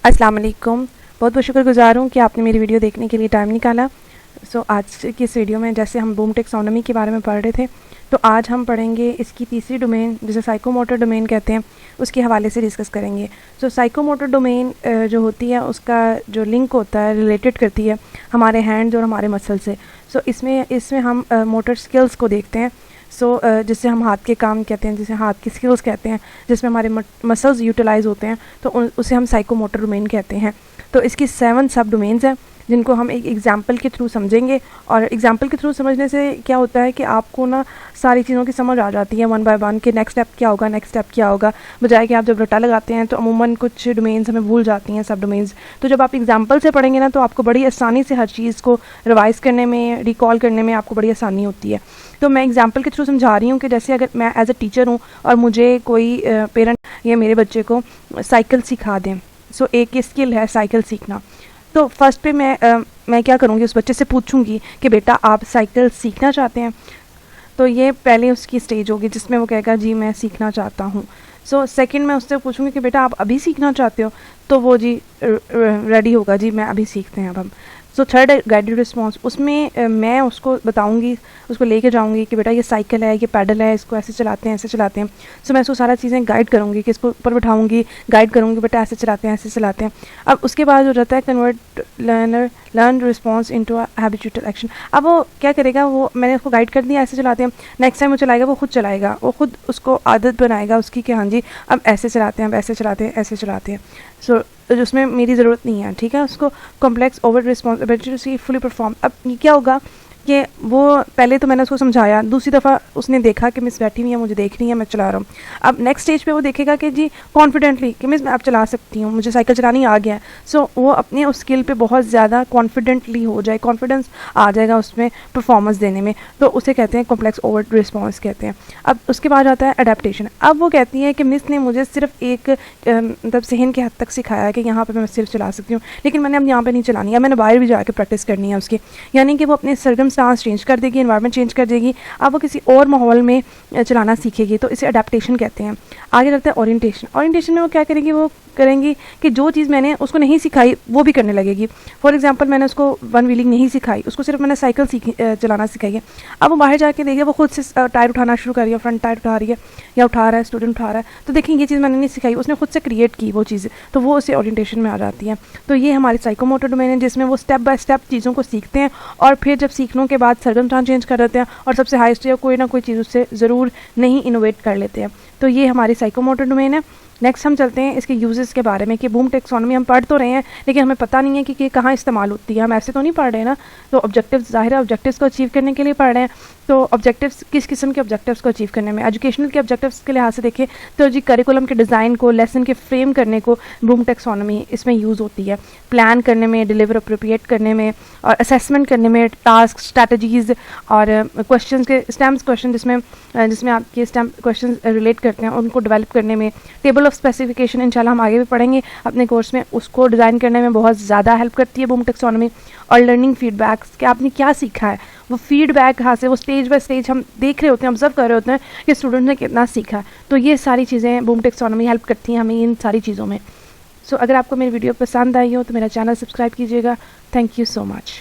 अस्सलाम वालेकुम। बहुत बहुत शुक्रगुज़ार हूँ कि आपने मेरी वीडियो देखने के लिए टाइम निकाला। आज की इस वीडियो में जैसे हम बूम टेक्सोनोमी के बारे में पढ़ रहे थे, तो आज हम पढ़ेंगे इसकी तीसरी डोमेन जिसे साइकोमोटर डोमेन कहते हैं, उसके हवाले से डिस्कस करेंगे। साइकोमोटर डोमेन जो होती है उसका जो लिंक होता है, रिलेटेड करती है हमारे हैंड्स और हमारे मसल से। इसमें हम मोटर स्किल्स को देखते हैं। जिससे हम हाथ के काम कहते हैं, जिसे हाथ की स्किल्स कहते हैं, जिसमें हमारे मसल्स यूटिलाइज होते हैं, तो उसे हम साइकोमोटर डोमेन कहते हैं। तो इसकी 7 सब डोमेन्स हैं जिनको हम एक एग्जाम्पल के थ्रू समझेंगे। और एग्जाम्पल के थ्रू समझने से क्या होता है कि आपको ना सारी चीज़ों की समझ आ जाती है वन बाय वन कि नेक्स्ट स्टेप क्या होगा, बजाय कि आप जब रट्टा लगाते हैं तो अमूमन कुछ डोमेन्स हमें भूल जाती हैं, सब डोमेन्स। तो जब आप एग्जाम्पल से पढ़ेंगे ना, तो आपको बड़ी आसानी से हर चीज़ को रिवाइज़ करने में, रिकॉल करने में आपको बड़ी आसानी होती है। तो मैं एग्जाम्पल के थ्रू समझा रही हूँ कि जैसे अगर मैं एज अ टीचर हूँ और मुझे कोई पेरेंट या मेरे बच्चे को साइकिल सिखा दें, एक स्किल है साइकिल सीखना। तो फर्स्ट पे मैं क्या करूँगी, उस बच्चे से पूछूंगी कि बेटा आप साइकिल सीखना चाहते हैं। तो ये पहले उसकी स्टेज होगी जिसमें वो कहेगा जी मैं सीखना चाहता हूँ। सेकंड मैं उससे पूछूंगी कि बेटा आप अभी सीखना चाहते हो, तो वो जी रेडी होगा, जी मैं अभी सीखते हैं अब हम। थर्ड गाइडेड रिस्पॉन्स, उसमें मैं उसको बताऊंगी, उसको लेके जाऊंगी कि बेटा ये साइकिल है, ये पैडल है, इसको ऐसे चलाते हैं, ऐसे चलाते हैं। मैं उसको सारा चीज़ें गाइड करूंगी कि इसको ऊपर बैठाऊंगी, गाइड करूंगी बेटा ऐसे चलाते हैं, ऐसे चलाते हैं। अब उसके बाद जो रहता है convert learn response into habitual action. अब वो क्या करेगा, वो मैंने उसको गाइड कर दिया ऐसे चलाते हैं, नेक्स्ट टाइम वो चलाएगा, वो खुद चलाएगा, वो खुद उसको आदत बनाएगा उसकी कि हाँ जी अब ऐसे चलाते हैं, अब ऐसे चलाते हैं, ऐसे चलाते हैं। उसमें मेरी ज़रूरत नहीं है, ठीक है। उसको complex over responsibility fully perform. अब ये क्या होगा कि वो पहले तो मैंने उसको समझाया, दूसरी दफ़ा उसने देखा कि मिस बैठी हुई है, मुझे देख रही है, मैं चला रहा हूँ। अब नेक्स्ट स्टेज पे वो देखेगा कि जी कॉन्फिडेंटली कि मिस मैं अब चला सकती हूँ, मुझे साइकिल चलानी आ गया है। वो अपने उस स्किल पे बहुत ज़्यादा कॉन्फिडेंटली हो जाए, कॉन्फिडेंस आ जाएगा उसमें परफॉर्मेंस देने में। तो उसे कहते हैं कॉम्प्लेक्स ओवर रिस्पॉन्स कहते हैं। अब उसके बाद आता है अडेप्टेशन। अब वो कहती है कि मिस ने मुझे सिर्फ एक मतलब सहन के हद तक सिखाया कि यहाँ पर मैं सिर्फ चला सकती हूँ, लेकिन मैंने अब यहाँ पर नहीं चलानी है, मैंने बाहर भी जाकर प्रैक्टिस करनी है उसकी। यानी कि वो अपने सरगम सांस चेंज कर देगी, एनवायरनमेंट चेंज कर देगी, अब वो किसी और माहौल में चलाना सीखेगी। तो इसे अडेप्टेशन कहते हैं। आगे लगता है ओरिएंटेशन। ओरिएंटेशन में वो क्या करेगी, वो करेंगी कि जो चीज़ मैंने उसको नहीं सिखाई वो भी करने लगेगी। फॉर एग्जांपल मैंने उसको वन व्हीलिंग नहीं सिखाई, उसको सिर्फ मैंने साइकिल चलाना सिखाई है। अब वो बाहर जाके देखिए वो खुद से टायर उठाना शुरू कर रही है, फ्रंट टायर उठा रही है या उठा रहा है, स्टूडेंट उठा रहा है। तो देखिए ये चीज़ मैंने नहीं सिखाई, उसने खुद से क्रिएट की वो चीज़, तो वो उसे ओरिएंटेशन में आ जाती है। तो ये हमारी साइकोमोटर डोमेन है जिसमें वो स्टेप बाय स्टेप चीज़ों को सीखते हैं और फिर जब सीखने के बाद सरगम चेंज कर देते हैं और सबसे हाईएस्ट या कोई ना कोई चीज़ उससे ज़रूर नहीं इनोवेट कर लेते हैं। तो ये हमारी साइकोमोटर डोमेन है। नेक्स्ट हम चलते हैं इसके यूजेस के बारे में कि बूम टेक्सोनोमी हम पढ़ तो रहे हैं लेकिन हमें पता नहीं है कि कहाँ इस्तेमाल होती है। हम ऐसे तो नहीं पढ़ रहे हैं ना। तो ऑब्जेक्टिव्स, जाहिर है ऑब्जेक्टिव्स को अचीव करने के लिए पढ़ रहे हैं। तो ऑब्जेक्टिव्स किस किस्म के ऑब्जेक्टिव्स को अचीव करने में, एजुकेशनल के ऑब्जेक्टिव्स के लिहाज से देखें तो जी करिकुलम के डिज़ाइन को, लेसन के फ्रेम करने को बूम टेक्सोनोमी इसमें यूज़ होती है। प्लान करने में, डिलीवर अप्रोप्रिएट करने में और असेसमेंट करने में, टास्क, स्ट्रैटेजीज़ और क्वेश्चन के स्टैम्प्स क्वेश्चन जिसमें आपके स्टैम्प क्वेश्चन रिलेट करते हैं उनको डेवलप करने में, टेबल ऑफ स्पेसिफिकेशन इंशाल्लाह हम आगे भी पढ़ेंगे अपने कोर्स में, उसको डिज़ाइन करने में बहुत ज़्यादा हेल्प करती है बूम टेक्सोनोमी। और लर्निंग फीडबैक्स कि आपने क्या सीखा है, वो फीडबैक कहाँ से, वो स्टेज बाय स्टेज हम देख रहे होते हैं, ऑब्जर्व कर रहे होते हैं कि स्टूडेंट ने कितना सीखा है। तो ये सारी चीज़ें बूम टेक्सोनोमी हेल्प करती हैं हमें इन सारी चीज़ों में। अगर आपको मेरी वीडियो पसंद आई हो तो मेरा चैनल सब्सक्राइब कीजिएगा। Thank you so much.